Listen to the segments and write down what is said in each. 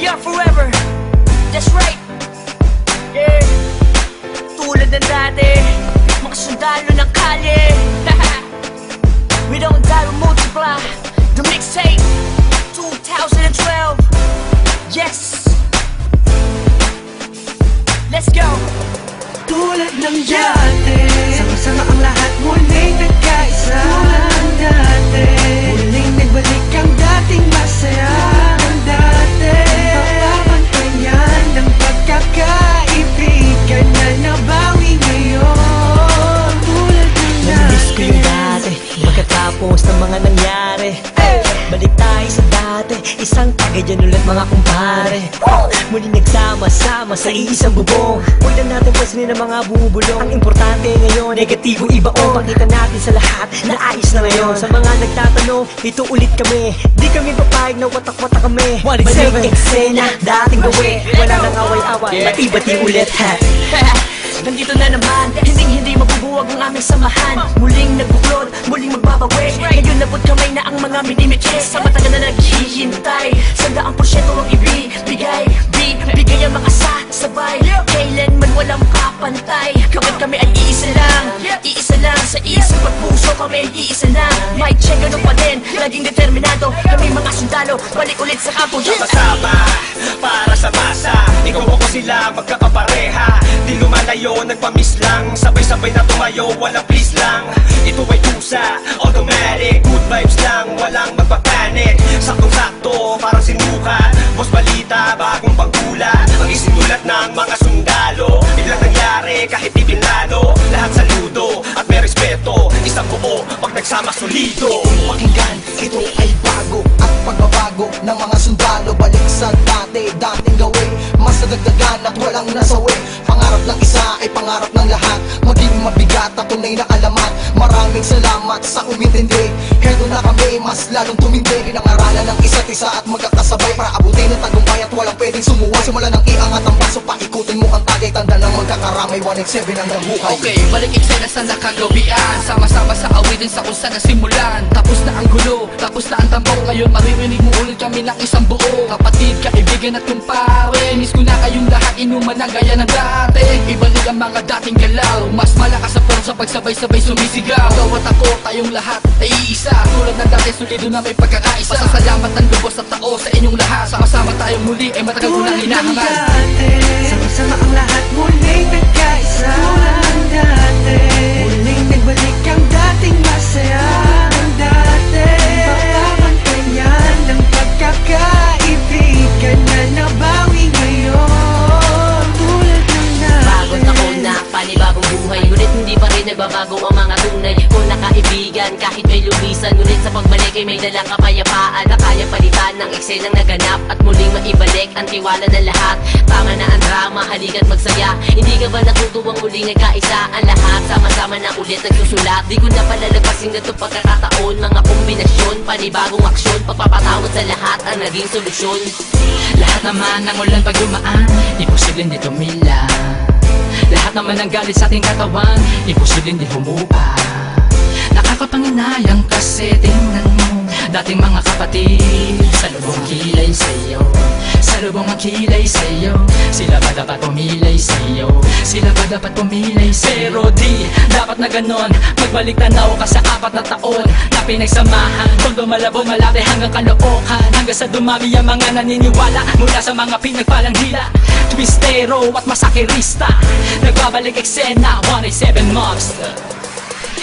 We are forever. That's right. Yeah. Tulad ng dati, mga sundalo ng kalye. We don't die, we multiply. The mixtape 2012. Yes. Let's go. Tulad ng dati, sama-sama ang lahat muling nagkaisa. Tulad ng dati, muling nagbalik ang dating masaya. Ang dati, papabantayan ng pagkakaibigan na nabawi ngayon. Tulad ng dati, namiss ko yung dati, pagkatapos ng mga nangyari. Balik tayo sa dati, isang tagayan ulit mga kumpare. Muli nagsama-sama sa iisang bubong. Huwag na natin pansinin ang mga bumubulong. Ang importante ngayon, negatibo ibaon. Pakita natin sa lahat na ayos na ngayon. Sa mga nagtatanong, ito ulit kami. Di kami papayag na watak-watak kami. Balik eksena, dating gawi. Wala nang away-away, bati-bati ulit ha. Nandito na naman, hindi mabubuwag ang aming samahan. Muling nagbuklod, muling magbabawi. Ngayon nabot kamay na ang mga minimiches. Sa matagal na naghihintay, 100% ang ibibigay. Bigay ang mga sabay, kailanman walang kapantay. Kapag kami ay iisa lang sa isip at puso kami ay iisa lang. Mic check, ano pa din, laging determinado. Kami mga sundalo, balik ulit sa kampo. Sama-sama, para sa masa. Ikaw ako sila, magkakapareha. Di lumalayo, nagpamiss lang. Sabay-sabay na tumayo, walang please lang. Ito ay tusa, automatic. Good vibes lang, walang magpapanik. Saktong-sakto, parang sinukat. Boss balita, bagong pagtula. Ang isinulat ng mga sundalo. Biglang nangyari, kahit di pinlano. Lahat saludo, at may respeto. Isang buo, pag nagsama solido. Pakinggan, ito ay bago at pagbabago ng mga sundalo. Balik sa dating gawin. Mas nadagdagan at walang nasawi. Pangarap ng isa ay pangarap ng lahat. Maging mabigat at tunay na alamat. Maraming salamat sa umintindi. Hedo na kami, mas lalong tumindi. Pinangaralan ng isa't isa at magkakasabay para abutin ang tagumpay at walang pwedeng sumuway. Simula ng iangat ang baso, paikutin mo ang tagay. Tanda ng magkakaramay, 187 hanggang buhay. Okay, balik eksena sa nakagawian. Sama-sama sa awitin sa kung saan nasimulan. Tapos na ang gulo, tapos na ang tambong. Ngayon maririnig mo ulit kami ng isang buo. Kapatid, kaibigan at kumpare. Miss ko na kayong lahat, inuman ang gaya ng dati. Ibalik ang mga dating galaw. Mas malakas ang form sa pagsabay-sabay sumisigaw. Ikaw at ako, tayong lahat ay iisa. Tulad ng dati, solido na may pagkakaisa. Pasasalamat ng lubos at tao sa inyong lahat. Sama-sama tayong muli, ay matagal ko nang hinahangal. sama-sama ang lahat muling nagkaisa. Tulad ng dati, muling nagbalik ang dating masaya. Ang dati, papabantayan ng pagkakaibigan na nabawi ngayon. Tulad ng dati, bagong taon na panibagong buhay. Ngunit hindi pa rin nagbabago ang mga tunay kung nakaibigan. Kahit may lumisan, ngunit sa pagbalik ay may dalang kapayapaan na kaya palitan ng eksenang naganap at muling maibalik ang tiwala ng lahat. Tama na ang drama, halika't magsaya. Hindi ka ba natutuwang muling nagkaisa ang lahat? Sama-sama na ulit nagsusulat. Di ko na palalagpasin na ito pagkakataon. Mga kombinasyon, panibagong aksyon. Pagpapatawad sa lahat ang naging solusyon. Lahat naman ng ulan pag dumaan, imposibleng di tumila. Lahat naman ng galit sa ating katawan, imposibleng di humupa. Nakakapanginayang kasi tingnan mo dating mga kapatid sa lubong kilay sa'yo. Sa lubong ang kilay sa'yo. Sila ba dapat pumilay sa'yo? Sila ba dapat pumilay sa'yo? Pero di dapat na ganon. Magbalik tanaw ka sa 4 na taon na pinagsamahan. Kung lumalabo malate hanggang Caloocan. Hanggang sa dumami ang mga naniniwala mula sa mga pinagpalang hila. Twistero at masakirista. Nagbabalik eksena, 187 Monster.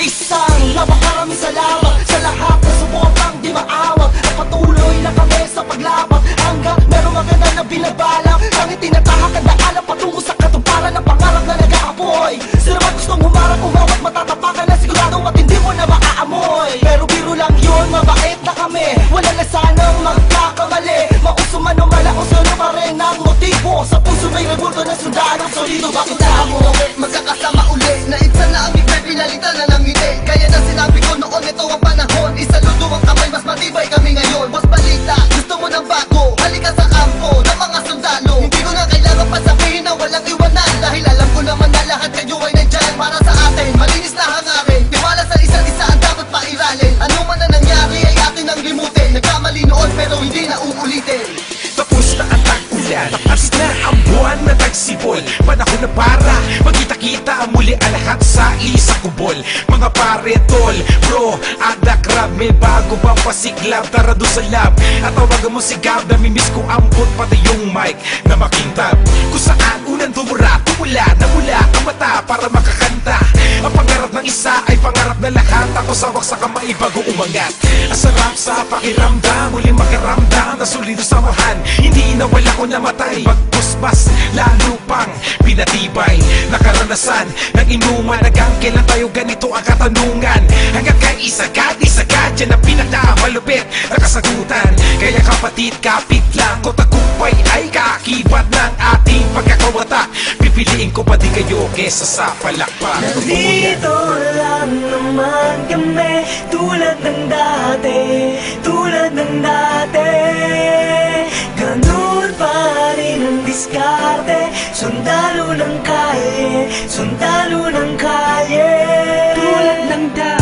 Isang napakaraming salamat sa lahat na suportang di maawag. At patuloy na kami sa paglaban hanggang merong maganda na binabalak. Kahit tinatahak ang daanan patungo sa katuparan ng pangarap na nag-aapoy. Sila man gustong humarang, umawat, matatapakan na sigurado at hindi mo na maaamoy. Pero biro lang yun, mabait na kami. Wala na sanang magkakamali. Mauso man o malaos, ano pa rin ang motibo. Sa puso may rebulto na sundalo. Solido bakit na mo magkakasama uli. Na itsa na aming pinalitan na ng ngiti. Kaya na sinabi ko noon, ito ang panahon. Isaludo ang kamay, mas matibay kami ngayon. Boss balita, gusto mo ng bago. Halika sa kampo ng mga sundalo. Hindi ko na kailangan pa sabihin na walang iwanan. Dahil alam ko naman na lahat kayo ay nandyan para sa atin. Malinis na hangarin, tiwala sa isa't isa ang dapat pairalin. Ano man na nangyari ay atin ang limutin. Nagkamali noon pero hindi na uulitin. Tapos na ang tag ulan At na ang buwan na tagsibol Panahon na para magkita-kita muli ang lahat sa isang kubol Mga pare, tol, bro, ada crab May bago bang pasiklab, tara doon sa lab At tawagan mo si Gab, namimiss ko ambot pati yung mic na makintab Kung saan unang tumula ang mata para makakanta Ang pangarap ng isa ay pangarap na lahat Ako sawak sa kamay bago umangat Ang sarap sa pakiramdam, muling makaramdam Na solido samahan, hindi nawala ko namatay Pagpuspas, lalo pang pinatibay Nakaranasan ng inuman Hanggang kailan tayo ganito ang katanungan Hanggang kay isagad, yan ang pinakamalupit na kasagutan Kaya kapatid, kapit lang ko tagumpay ay kaakibat ng ating pagkakawata Pipiliin ko pa di kayo kesa sa palakpak Nandito lang naman kami Tulad ng dati Ganun pa rin ang diskarte Sundalo ng kalye Tulad ng dati